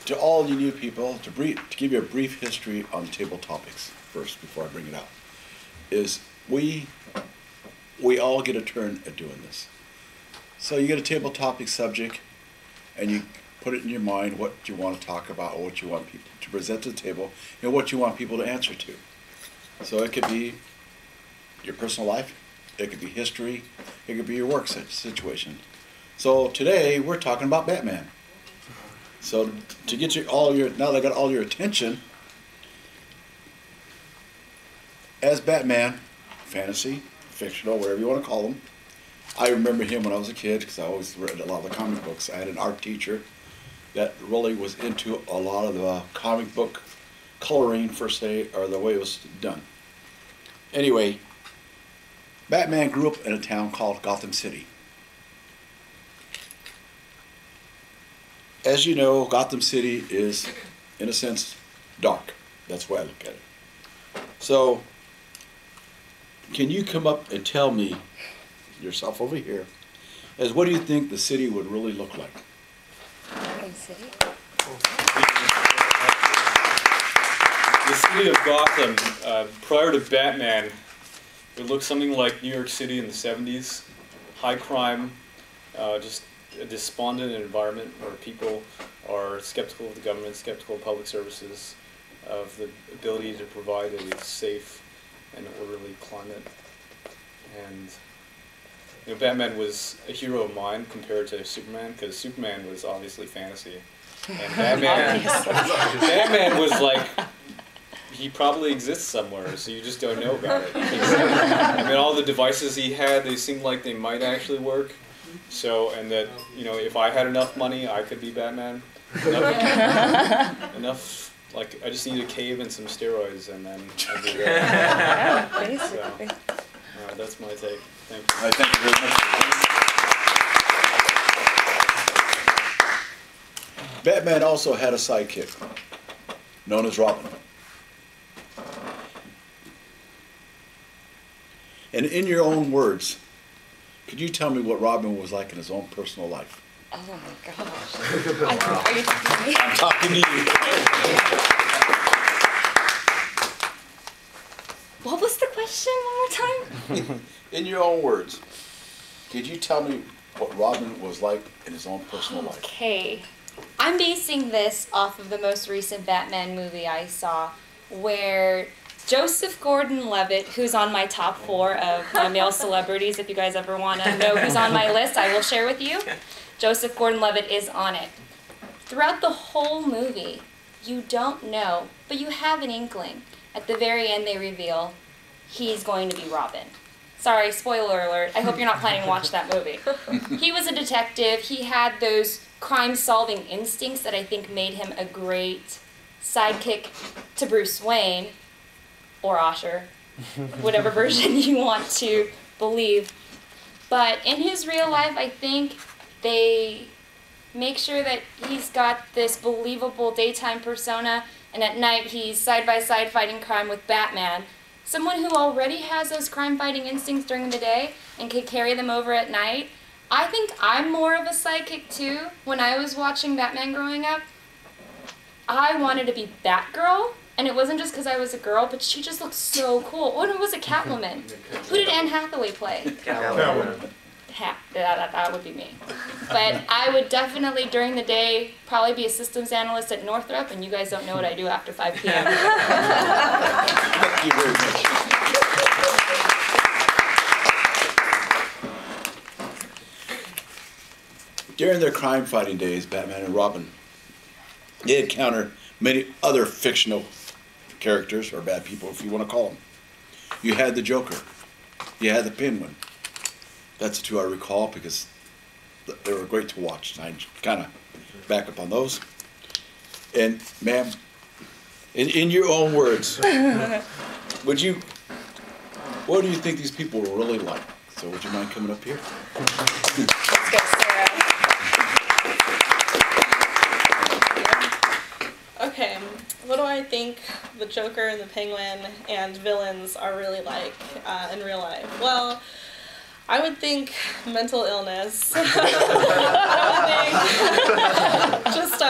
to all you new people, to give you a brief history on table topics first before I bring it out, is we all get a turn at doing this. So you get a table topic subject, and you put it in your mind what you want to talk about or what you want people to present to the table and what you want people to answer to. So it could be your personal life, it could be history, it could be your work situation. So today we're talking about Batman. So to get now that I got all your attention, as Batman, fantasy, fictional, whatever you want to call him, I remember him when I was a kid because I always read a lot of the comic books. I had an art teacher that really was into a lot of the comic book coloring, per se, or the way it was done. Anyway, Batman grew up in a town called Gotham City. As you know, Gotham City is, in a sense, dark. That's the way I look at it. So, can you come up and tell me, yourself over here, as what do you think the city would really look like? Gotham City? The city of Gotham, prior to Batman, it looked something like New York City in the 70s. High crime, just a despondent environment where people are skeptical of the government, skeptical of public services, of the ability to provide a safe and orderly climate. And you know, Batman was a hero of mine compared to Superman, because Superman was obviously fantasy. And Batman was like, he probably exists somewhere, so you just don't know about it. I mean, all the devices he had, they seemed like they might actually work. So, and that, you know, if I had enough money, I could be Batman. Enough, like, I just need a cave and some steroids, and then I'd be there. Basically. So, that's my take. Thank you. All right, thank you very much. Batman also had a sidekick, known as Robin. And in your own words, could you tell me what Robin was like in his own personal life? Oh my gosh. Are you talking to me? I'm talking to you. What was the question one more time? In your own words, could you tell me what Robin was like in his own personal life? Okay. I'm basing this off of the most recent Batman movie I saw, where Joseph Gordon-Levitt, who's on my top 4 of my male celebrities, if you guys ever want to know who's on my list, I will share with you. Joseph Gordon-Levitt is on it. Throughout the whole movie, you don't know, but you have an inkling. At the very end, they reveal he's going to be Robin. Sorry, spoiler alert. I hope you're not planning to watch that movie. He was a detective. He had those crime-solving instincts that I think made him a great sidekick to Bruce Wayne, or Osher, whatever version you want to believe. But in his real life, I think they make sure that he's got this believable daytime persona, and at night he's side-by-side fighting crime with Batman. Someone who already has those crime-fighting instincts during the day and can carry them over at night. I think I'm more of a sidekick too. When I was watching Batman growing up, I wanted to be Batgirl. And it wasn't just because I was a girl, but she just looked so cool. Oh, no, it was a Catwoman. Who did Anne Hathaway play? Catwoman. That would be me. But I would definitely, during the day, probably be a systems analyst at Northrop, and you guys don't know what I do after 5 p.m. Thank you very much. During their crime-fighting days, Batman and Robin, they encounter many other fictional characters, or bad people, if you want to call them. You had the Joker. You had the Penguin. That's the 2 I recall because they were great to watch. And I kind of back up on those. And, ma'am, in your own words, what do you think these people were really like? So would you mind coming up here? Let's go, Sarah. Okay, what do I think the Joker and the Penguin and villains are really like in real life? Well, I would think mental illness. I would think just a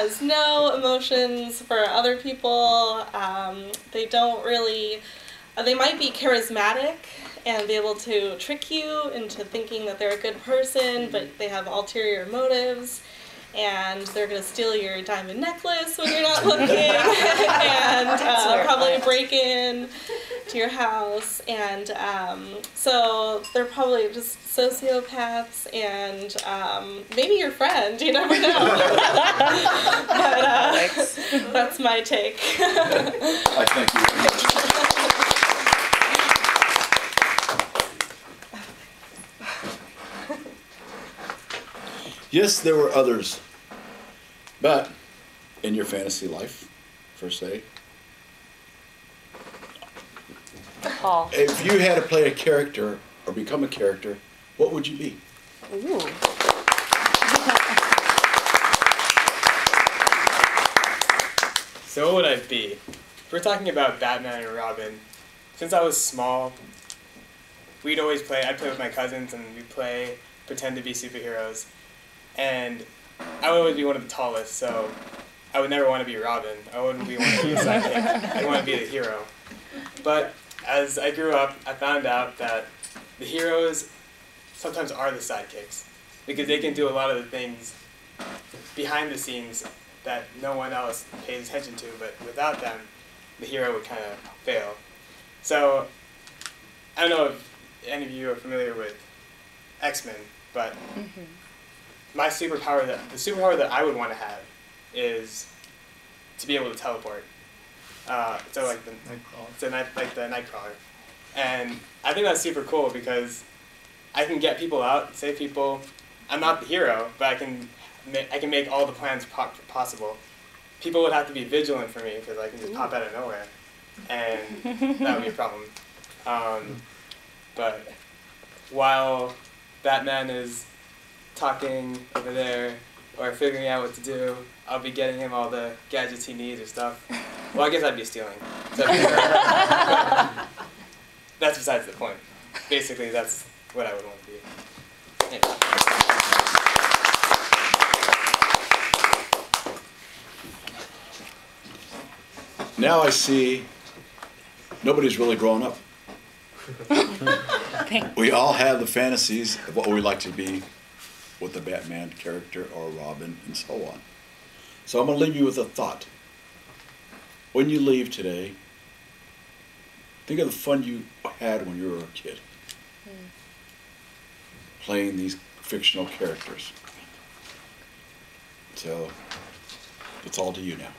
has no emotions for other people. They don't really, they might be charismatic and be able to trick you into thinking that they're a good person, but they have ulterior motives. And they're going to steal your diamond necklace when you're not looking, and probably break in to your house. And so they're probably just sociopaths, and maybe your friend, you never know. But that's my take. I thank you very much. Yes, there were others, but in your fantasy life, per se, Paul. if you had to play a character or become a character, what would you be? Ooh. So what would I be? If we're talking about Batman and Robin, since I was small, I'd play with my cousins, and we'd pretend to be superheroes. And I would always be one of the tallest, so I would never want to be Robin. I wouldn't want to be a sidekick. I want to be the hero. But as I grew up, I found out that the heroes sometimes are the sidekicks, because they can do a lot of the things behind the scenes that no one else pays attention to, but without them, the hero would kind of fail. So I don't know if any of you are familiar with X-Men, but the superpower that I would want to have is to be able to teleport. So like the Nightcrawler, and I think that's super cool because I can get people out, save people. I'm not the hero, but I can make all the plans possible. People would have to be vigilant for me because I can just pop out of nowhere, and that would be a problem. But while Batman is talking over there or figuring out what to do, I'll be getting him all the gadgets he needs or stuff. Well, I guess I'd be stealing. So that's besides the point. Basically, that's what I would want to be. Anyway. Now I see nobody's really grown up. We all have the fantasies of what we'd like to be with the Batman character or Robin and so on. So I'm going to leave you with a thought. When you leave today, think of the fun you had when you were a kid. Playing these fictional characters. So it's all to you now.